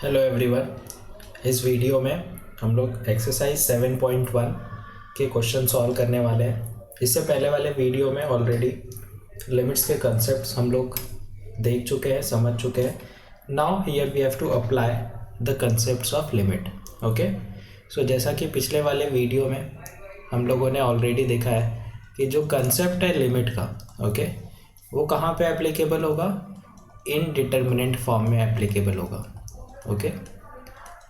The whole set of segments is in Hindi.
Hello everyone. इस वीडियो में हम लोग एक्सरसाइज 7.1 के क्वेश्चन सॉल्व करने वाले हैं। इससे पहले वाले वीडियो में ऑलरेडी लिमिट्स के कंसेप्ट्स हम लोग देख चुके हैं, समझ चुके हैं। Now here we have to apply the concepts of limit. Okay, so जैसा कि पिछले वाले वीडियो में हम लोगों ने ऑलरेडी देखा है कि जो कंसेप्ट है लिमिट का, ओके, वो कहाँ पे एप्लीकेबल होगा? इनडिटरमिनेंट फॉर्म में एप्लीकेबल होगा। ओके,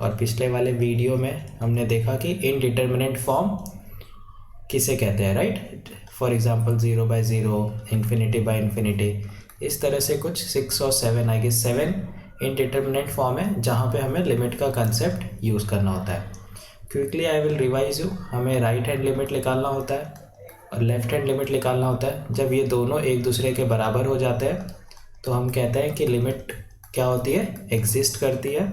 और पिछले वाले वीडियो में हमने देखा कि इनडिटरमिनेंट फॉर्म किसे कहते हैं, right? For example 0/0, infinity by infinity, इस तरह से कुछ 6 और 7, आई गेस 7 इनडिटरमिनेंट फॉर्म है जहाँ पे हमें लिमिट का कंसेप्ट यूज़ करना होता है। Quickly I will revise you. हमें राइट हैंड लिमिट निकालना होता है और लेफ्ट हैंड लिमिट निकालना होता है। जब ये दोनों एक दूसरे के बराबर हो जाते हैं तो हम कहते हैं कि लिमिट क्या होती है, एग्जिस्ट करती है,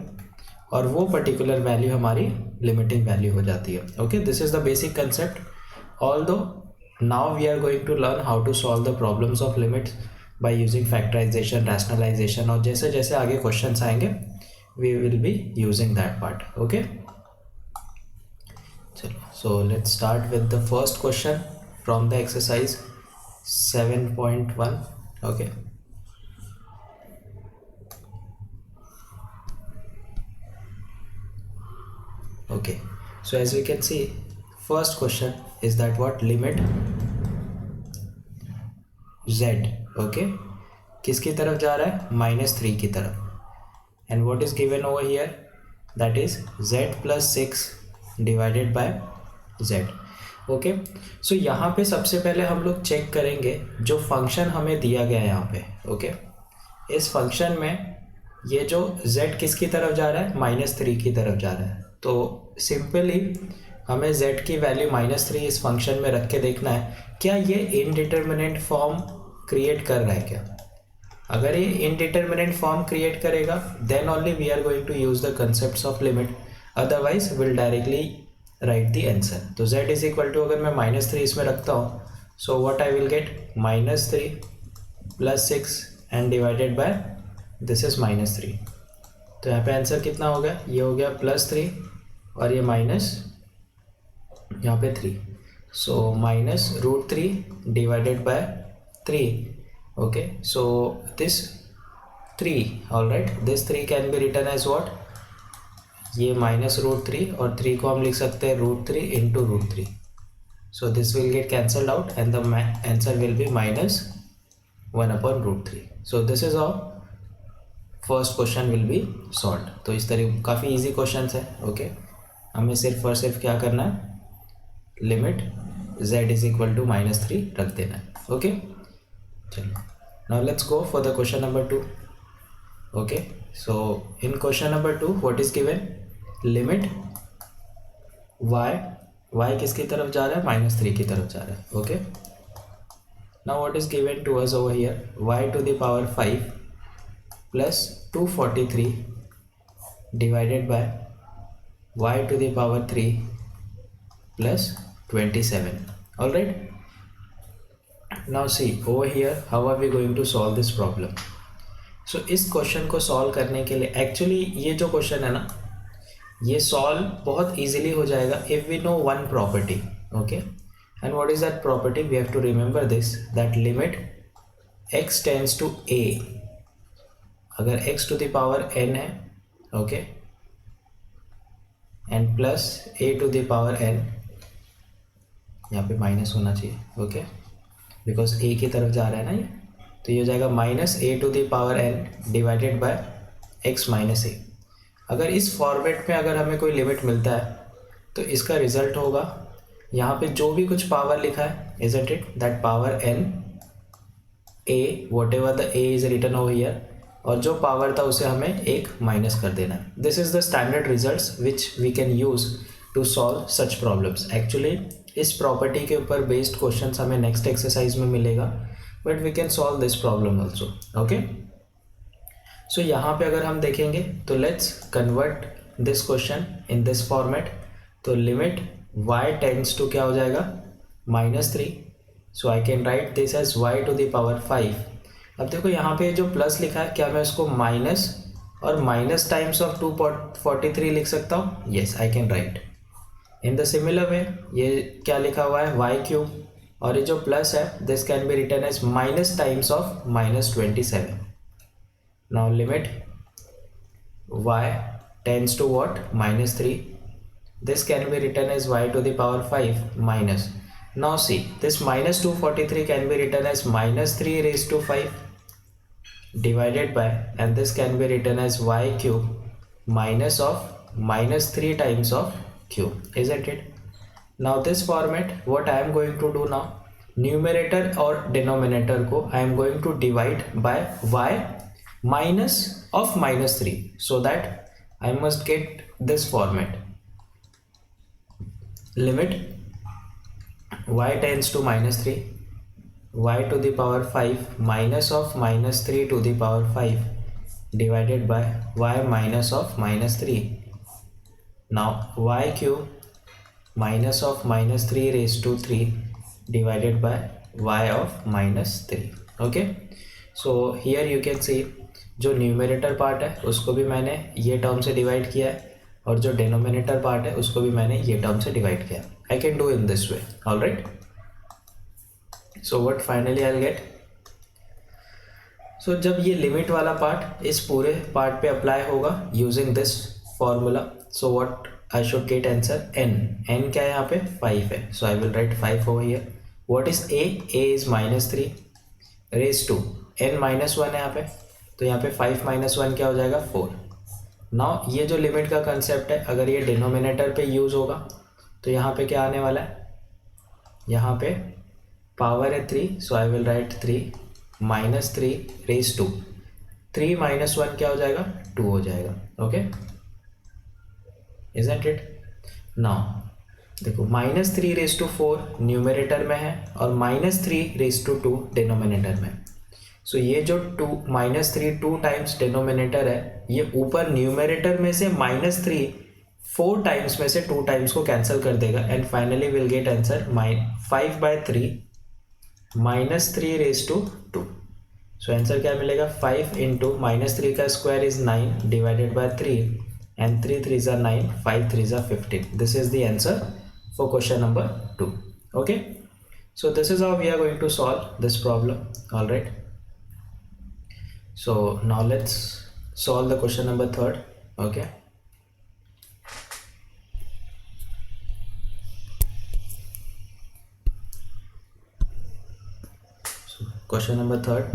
और वो पर्टिकुलर वैल्यू हमारी लिमिटिंग वैल्यू हो जाती है। Okay, this is the basic concept. Although now we are going to learn how to solve the problems of limits by using factorisation, rationalisation, और जैसे जैसे आगे क्वेश्चंस आएंगे we will be using that part. Okay, चलो, so let's start with the first question from the exercise 7.1. Okay, okay, so as we can see, first question is that what limit z, okay, किसकी तरफ जा रहा है? -3 की तरफ. and what is given over here? that is z plus 6 divided by z. Okay, so यहाँ पे सबसे पहले हम लोग चेक करेंगे जो फंक्शन हमें दिया गया है यहाँ पे। ओके, इस फंक्शन में ये जो z किसकी तरफ जा रहा है? -3 की तरफ जा रहा है। तो सिंपली हमें z की वैल्यू -3 इस फंक्शन में रख के देखना है क्या ये इनडिटरमिनेंट फॉर्म क्रिएट कर रहा है क्या। अगर ये इनडिटरमिनेंट फॉर्म क्रिएट करेगा then only we are going to use the concepts of limit, otherwise will directly write the answer. तो z इज इक्वल टू, अगर मैं -3 इसमें रखता हूँ, so what I will get? -3 + 6 and divided by this is -3। तो यहाँ पे आंसर कितना हो गया? ये हो गया +3 और ये माइनस यहाँ पे 3, so -√3 divided by 3। Okay, so this 3, all right, this 3 can be written as what? ये -√3 और 3 को हम लिख सकते हैं √3 into √3। So this will get cancelled out and the answer will be -1/√3। So this is all first question will be solve. तो इस तरह काफ़ी इजी क्वेश्चन है। ओके, हमें सिर्फ और सिर्फ क्या करना है? Limit z is equal to -3 रख देना है। ओके, चलो, now let's go for the question number 2। Okay, so in question number 2 what is given? Limit y किसकी तरफ जा रहा है? -3 की तरफ जा रहा है। Okay, now what is given to us over here? y⁵ plus 243 divided by y⁵ plus 27. all right, now see over here how are we going to solve this problem. so इस क्वेश्चन को सॉल्व करने के लिए एक्चुअली ये जो क्वेश्चन है ना, ये सॉल्व बहुत इजीली हो जाएगा if we know one property. okay, and what is that property? we have to remember this, that limit x tends to a, अगर x⁴n है, ओके, एंड प्लस a⁴n, यहाँ पे माइनस होना चाहिए, ओके, बिकॉज a की तरफ जा रहा है ना ये, तो ये हो जाएगा -a⁴n divided by x - a। अगर इस फॉर्मेट में अगर हमें कोई लिमिट मिलता है तो इसका रिजल्ट होगा यहाँ पे जो भी कुछ पावर लिखा है, isn't it, that power n a, whatever the a is written over here, और जो पावर था उसे हमें एक माइनस कर देना है। This is the standard results which we can use to solve such problems. Actually इस प्रॉपर्टी के ऊपर बेस्ड क्वेश्चंस हमें नेक्स्ट एक्सरसाइज में मिलेगा, but we can solve this problem also. Okay, so यहाँ पे अगर हम देखेंगे तो let's convert this question in this format. तो लिमिट y टेंड्स टू क्या हो जाएगा? -3, so I can write this as y⁵ अब देखो यहाँ पे जो प्लस लिखा है, क्या मैं उसको माइनस और माइनस टाइम्स ऑफ 243 लिख सकता हूँ? Yes, I can right in the similar way. ये क्या लिखा हुआ है? वाई क्यूब, और ये जो प्लस है this can be written as minus times of -27। Now limit y tends to what? -3. This can be written as y to the power 5 minus. Now see, this minus 243 can be written as -3 raised to 5 divided by, and this can be written as y cube minus of -3 times of cube, isn't it? Now this format, what I am going to do now, numerator और denominator को I am going to divide by y minus of -3, so that I must get this format. Limit y tends to -3, y to the power 5 minus of -3 to the power 5 divided by y minus of -3. Now y cube minus of -3 raised to 3 divided by y of -3. Okay, so here you can see जो न्यूमरेटर पार्ट है उसको भी मैंने ये टर्म से डिवाइड किया है, और जो डिनोमिनेटर पार्ट है उसको भी मैंने ये टर्म से डिवाइड किया। I can do in this way, alright. So what finally I will get, so जब ये लिमिट वाला पार्ट इस पूरे पार्ट पे अप्लाई होगा using this formula, so what I should get answer n क्या है यहाँ पे? 5 है, so I will write 5 over here. What is a is -3 raise to n -1 है यहाँ पे, तो यहाँ पे 5 - 1 क्या हो जाएगा? 4। नाउ ये जो लिमिट का कंसेप्ट है अगर ये डिनोमिनेटर पे यूज़ होगा तो यहाँ पे क्या आने वाला है? यहाँ पे पावर है 3, so I will write 3 -3 raise to 3 - 1 क्या हो जाएगा? 2 हो जाएगा। Okay, isn't it? नाउ देखो -3 रेज टू 4 न्यूमरेटर में है और -3 रेज टू 2 डिनोमिनेटर में। सो ये जो -3 2 टाइम्स डिनोमिनेटर है, ये ऊपर न्यूमरेटर में से -3 4 टाइम्स में से 2 टाइम्स को कैंसिल कर देगा, and finally will get answer 5/3 -3 raise to 2। So answer क्या मिलेगा? 5 इंटू -3 का square is 9 divided by 3, and 3 3s are 9, 5 3s are 15. This is the answer for question number 2. Okay, so this is how we are going to solve this problem. All right, so now let's solve the question number 3rd. Okay, so question number 3rd,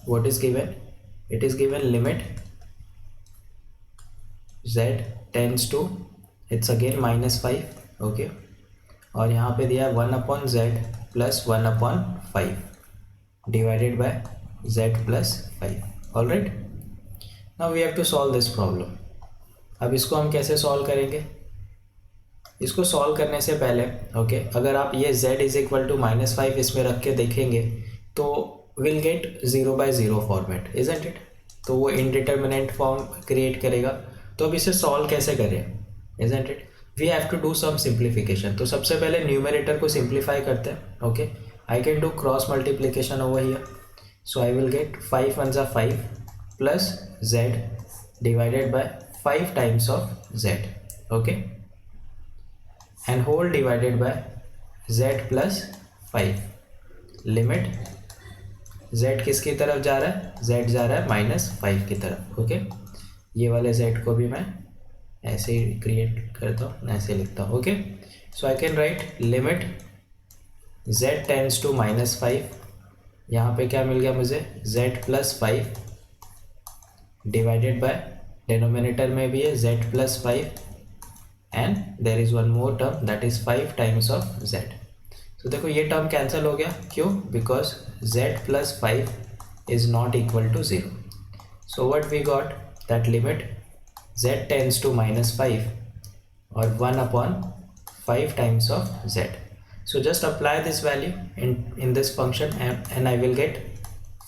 what is given? It is given limit z tends to, it's again -5. okay, और यहाँ पे दिया 1/z plus 1/5 divided by z plus 5. All right, now we have to solve this problem. अब इसको हम कैसे सॉल्व करेंगे? इसको सॉल्व करने से पहले अगर आप ये z इज इक्वल टू -5 इसमें रख के देखेंगे तो will get 0/0 format, isn't it? तो वो इनडिटर्मिनेंट फॉर्म क्रिएट करेगा। तो अब इसे सॉल्व कैसे करें, isn't it? We have to do some simplification. तो सबसे पहले न्यूमरेटर को सिंप्लीफाई करते हैं। I can do cross multiplication over here, so I will get 5 1s are 5 plus z divided by 5 times of z, okay, and whole divided by z plus 5। Limit z किसकी तरफ जा रहा है? z जा रहा है -5 की तरफ। ओके, ये वाले z को भी मैं ऐसे ही क्रिएट करता हूँ, ऐसे लिखता हूँ। Okay, so I can write limit z tends to -5, यहाँ पे क्या मिल गया मुझे? z plus 5 divided by, denominator में भी है z plus 5, and there is one more term that is 5 times of z। तो देखो ये टर्म कैंसिल हो गया, क्यों? Because z plus 5 is not equal to 0। So what we got, that limit z tends to -5 और 1/5 times of z. So just apply this value in this function, and I will get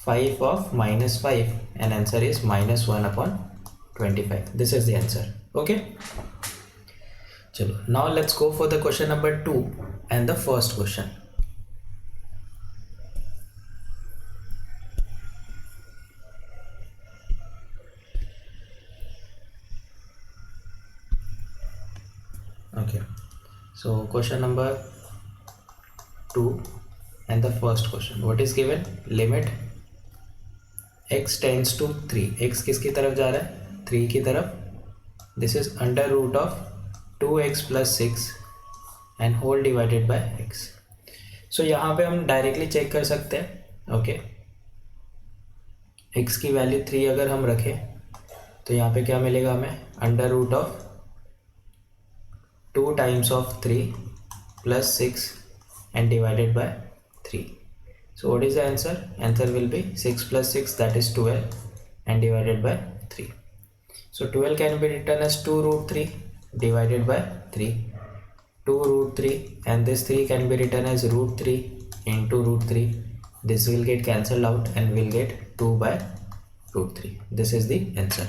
5 of -5, and answer is -1/25. This is the answer. Okay, chalo, now let's go for the question number 2 and the first question. Okay, so question number 2 and the first question, what is given? Limit x tends to 3, x किसकी तरफ जा रहा है? 3 की तरफ. This is under root of 2x plus 6 and whole divided by x. So यहाँ पे हम डायरेक्टली चेक कर सकते हैं. ओके, x की वैल्यू 3 अगर हम रखें तो यहाँ पे क्या मिलेगा हमें? Under root of 2 times of 3 plus 6 and divided by 3. So what is the answer? Answer will be 6 plus 6, that is 12, and divided by 3. So 12 can be written as 2 root 3 divided by 3. 2 root 3, and this 3 can be written as root 3 into root 3. This will get cancelled out and we'll get 2 by root 3. This is the answer.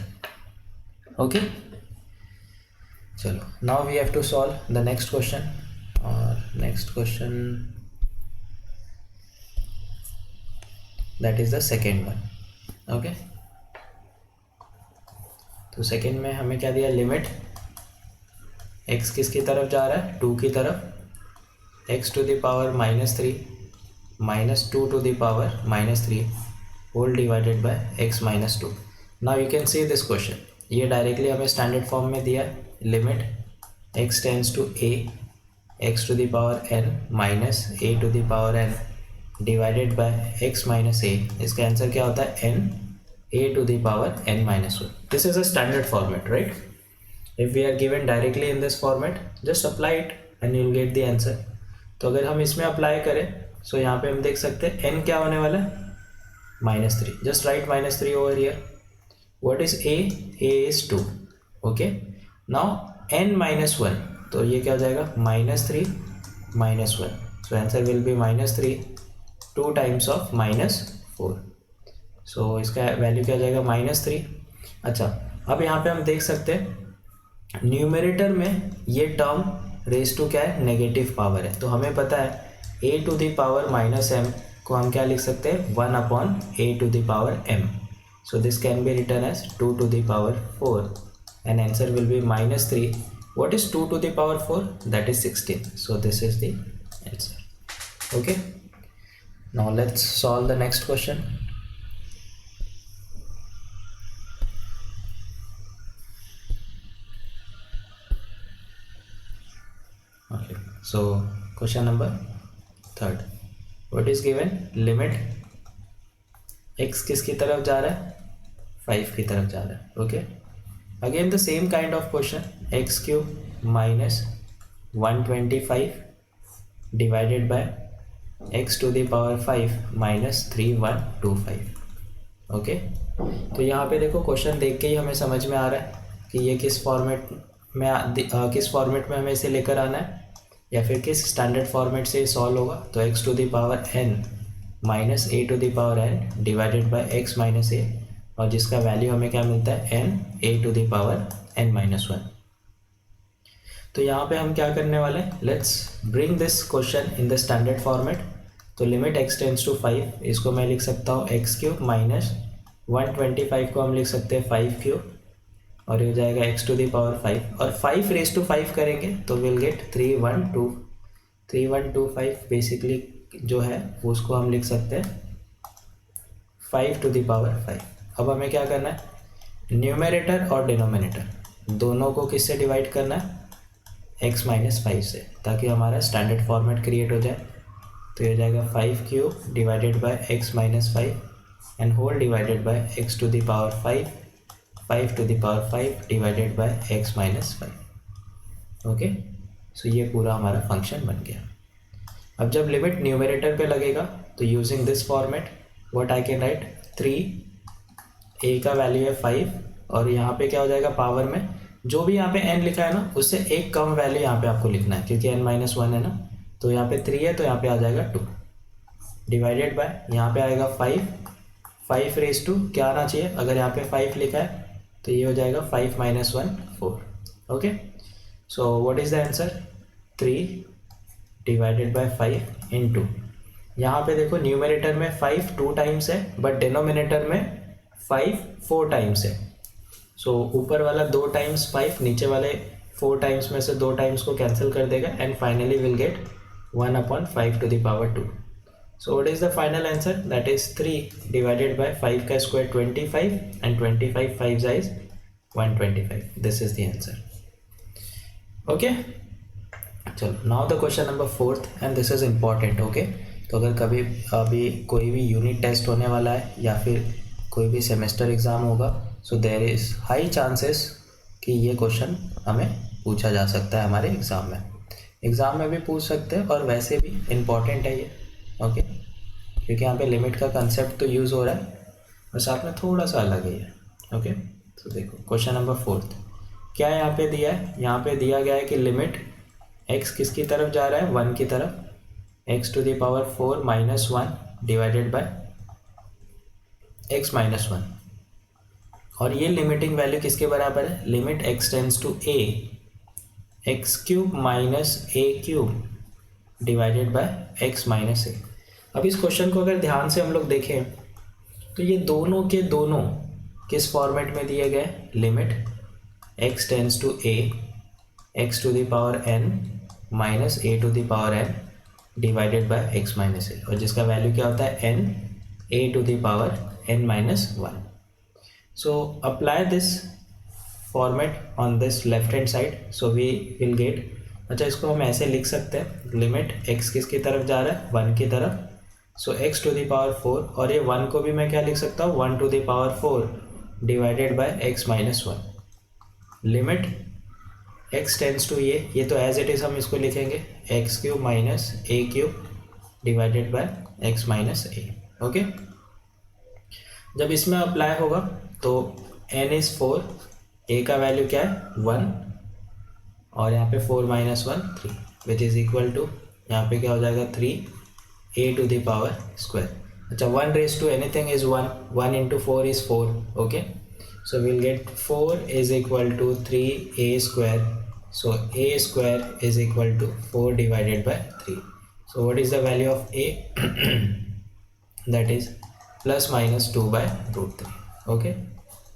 Okay, chalo, now we have to solve the next question. Or next question, that is the second one. Okay, तो सेकेंड में हमें क्या दिया? लिमिट x किसकी तरफ जा रहा है? 2 की तरफ. x to the power -3 minus 2 to the power -3 whole divided by x minus 2. Now you can see this question. ये डायरेक्टली हमें स्टैंडर्ड फॉर्म में दिया है. Limit x tends to a, x to the power n minus a to the power n divided by x minus a. इसका आंसर क्या होता है? n a to the power n minus 1. This is a standard format, right? If we are given directly in this format, just apply it and you will get the answer. तो अगर हम इसमें अप्लाई करें so यहाँ पे हम देख सकते हैं n क्या होने वाला है? -3. Just write -3 over here. What is a? a is 2. Okay, now n minus 1, तो ये क्या हो जाएगा? -3 minus 1. So answer will be -3 2 times of -4. So इसका वैल्यू क्या हो जाएगा? -3. अच्छा, अब यहाँ पे हम देख सकते हैं न्यूमरेटर में ये टर्म रेज टू क्या है? नेगेटिव पावर है. तो हमें पता है a to the power -m को हम क्या लिख सकते हैं? 1 upon a to the power m. So this can be written as 2 to the power 4 and answer will be -3. What is 2 to the power 4? That is 16. So this is the answer. Okay, now let's solve the next question. Okay, so question number 3rd. What is given? Limit x किसकी तरफ जा रहा है? 5 की तरफ जा रहा है. Okay, again the same kind of question. X cube minus 125 divided by x to the power 5 minus 3125. Okay, तो यहाँ पे देखो क्वेश्चन देख के ही हमें समझ में आ रहा है कि ये किस फॉर्मेट में हमें इसे लेकर आना है या फिर किस स्टैंडर्ड फॉर्मेट से सॉल्व होगा. तो x to the power n minus a to the power n divided by x minus a, और जिसका वैल्यू हमें क्या मिलता है? n a to the power n minus 1. तो यहाँ पे हम क्या करने वाले हैं? Let's bring this question in the standard format. तो लिमिट x टेंड्स टू 5, इसको मैं लिख सकता हूँ एक्स क्यूब माइनस 125 को हम लिख सकते हैं 5 क्यूब, और ये हो जाएगा x टू द पावर 5, और 5 रेज टू 5 करेंगे तो विल गेट 3125. बेसिकली जो है उसको हम लिख सकते हैं 5 टू द पावर 5. अब हमें क्या करना है? न्यूमरेटर और डिनोमिनेटर दोनों को किससे डिवाइड करना है? x माइनस 5 से, ताकि हमारा स्टैंडर्ड फॉर्मेट क्रिएट हो जाए. तो ये हो जाएगा 5 cube divided by x minus 5 and whole divided by x to the power 5 to the power 5 divided by x minus 5. Okay, so ये पूरा हमारा फंक्शन बन गया. अब जब लिमिट न्यूमरेटर पे लगेगा तो using this format what I can right? 3 a का वैल्यू है 5, और यहाँ पे क्या हो जाएगा? पावर में जो भी यहाँ पे n लिखा है ना उससे एक कम वैल्यू यहाँ पे आपको लिखना है, क्योंकि n माइनस 1 है ना. तो यहाँ पे 3 है तो यहाँ पे आ जाएगा 2 डिवाइडेड बाय यहाँ पे आएगा 5 रेज टू क्या आना चाहिए? अगर यहाँ पे 5 लिखा है तो ये हो जाएगा 5 minus 1 4. Okay, so what is the answer? 3 divided by 5 into, यहाँ पे देखो न्यूमरेटर में 5 2 टाइम्स है बट डिनोमिनेटर में 5 4 टाइम्स है. सो ऊपर वाला 2 टाइम्स 5, नीचे वाले 4 टाइम्स में से 2 टाइम्स को कैंसिल कर देगा and finally will gate 1/5 to the power 2. So what is the final answer? That is 3 divided by 5 का square 25 and 25 5 is 125. This is the answer. Okay. चलो now the question number 4th and this is important. Okay. तो अगर कभी अभी कोई भी यूनिट टेस्ट होने वाला है या फिर कोई भी सेमेस्टर एग्ज़ाम होगा, so there is high chances कि ये क्वेश्चन हमें पूछा जा सकता है हमारे एग्ज़ाम में भी पूछ सकते हैं और वैसे भी इम्पॉर्टेंट है ये. ओके, क्योंकि यहाँ पे लिमिट का कंसेप्ट तो यूज़ हो रहा है और साथ में थोड़ा सा अलग है. ओके, तो देखो क्वेश्चन नंबर 4th क्या यहाँ पे दिया है. यहाँ पे दिया गया है कि लिमिट x किसकी तरफ जा रहा है, 1 की तरफ, x to the power 4 minus 1 divided by x minus 1. और ये लिमिटिंग वैल्यू किसके बराबर है, limit x tends to a x cube minus a cube divided by x minus a. अब इस क्वेश्चन को अगर ध्यान से हम लोग देखें तो ये दोनों के दोनों किस फॉर्मेट में दिए गए, limit x tends to a x to the power n minus a to the power n divided by x minus a, और जिसका वैल्यू क्या होता है n a to the power n minus 1. So apply this format on this left hand side, so we will get. अच्छा, इसको हम ऐसे लिख सकते हैं, लिमिट x किसकी तरफ जा रहा है, 1 की तरफ, सो x टू द पावर 4, और ये 1 को भी मैं क्या लिख सकता हूँ, 1 to the power 4 divided by x minus 1. Limit x tends to ये तो एज इट इज़ हम इसको लिखेंगे x cube minus a cube divided by x minus a. Okay, जब इसमें अप्लाई होगा तो n इज़ 4, a का वैल्यू क्या है 1, और यहाँ पे 4 minus 1 3 which is equal to, यहाँ पे क्या हो जाएगा 3 a to the power square. अच्छा, 1 raise to anything is 1 into 4 is 4. Okay, so will get 4 is equal to 3a square. So a square is equal to 4 divided by 3. So what is the value of a, that is plus minus 2 by root 3. Okay,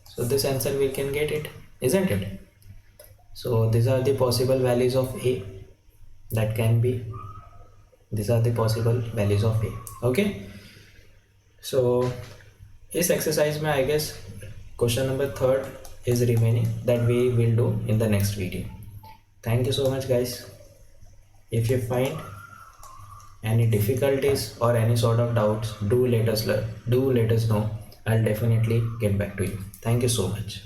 so this answer we can get it, isn't it? So these are the possible values of a that can be, these are the possible values of a. Okay, so इस exercise में I guess question number 3rd is remaining, that we will do in the next video. Thank you so much guys. If you find any difficulties or any sort of doubts, do let us know. I'll definitely get back to you. Thank you so much.